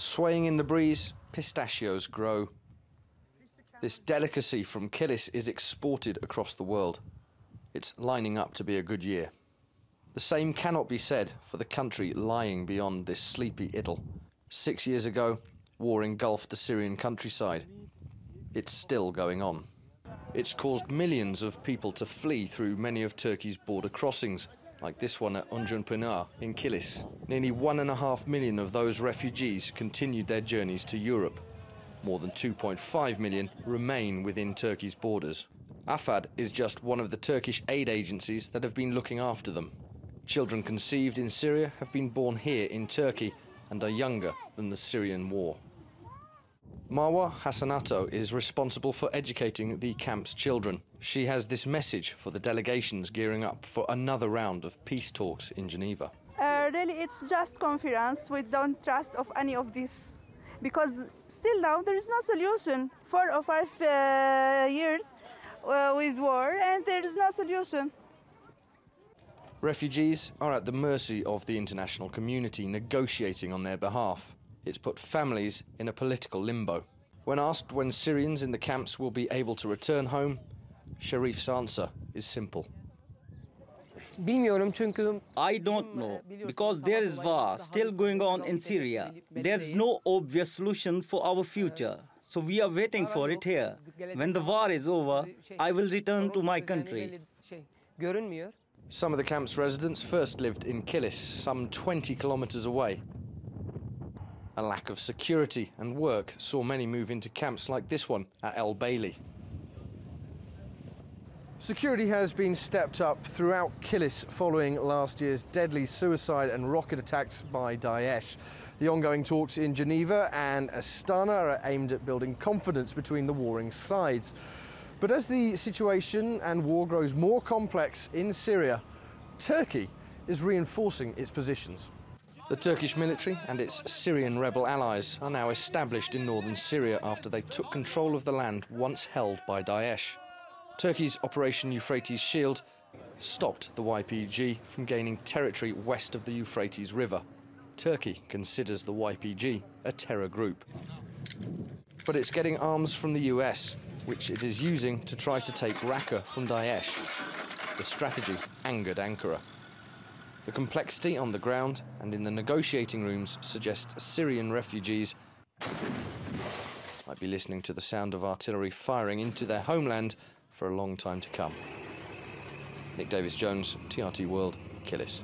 Swaying in the breeze, pistachios grow. This delicacy from Kilis is exported across the world. It's lining up to be a good year. The same cannot be said for the country lying beyond this sleepy idyll. 6 years ago, war engulfed the Syrian countryside. It's still going on. It's caused millions of people to flee through many of Turkey's border crossings, like this one at Unjunpınar in Kilis. Nearly 1.5 million of those refugees continued their journeys to Europe. More than 2.5 million remain within Turkey's borders. AFAD is just one of the Turkish aid agencies that have been looking after them. Children conceived in Syria have been born here in Turkey and are younger than the Syrian war. Marwa Hassanato is responsible for educating the camp's children. She has this message for the delegations gearing up for another round of peace talks in Geneva. Really, it's just conference. We don't trust of any of this because still now there is no solution. 4 or 5 years with war and there is no solution. Refugees are at the mercy of the international community negotiating on their behalf. It's put families in a political limbo. When asked when Syrians in the camps will be able to return home, Sharif's answer is simple. I don't know, because there is war still going on in Syria. There's no obvious solution for our future, so we are waiting for it here. When the war is over, I will return to my country. Some of the camp's residents first lived in Kilis, some 20 kilometers away. A lack of security and work saw many move into camps like this one at El Bailey. Security has been stepped up throughout Kilis following last year's deadly suicide and rocket attacks by Daesh. The ongoing talks in Geneva and Astana are aimed at building confidence between the warring sides. But as the situation and war grows more complex in Syria, Turkey is reinforcing its positions. The Turkish military and its Syrian rebel allies are now established in northern Syria after they took control of the land once held by Daesh. Turkey's Operation Euphrates Shield stopped the YPG from gaining territory west of the Euphrates River. Turkey considers the YPG a terror group. But it's getting arms from the US, which it is using to try to take Raqqa from Daesh. The strategy angered Ankara. The complexity on the ground and in the negotiating rooms suggests Syrian refugees might be listening to the sound of artillery firing into their homeland for a long time to come. Nick Davies-Jones, TRT World, Kilis.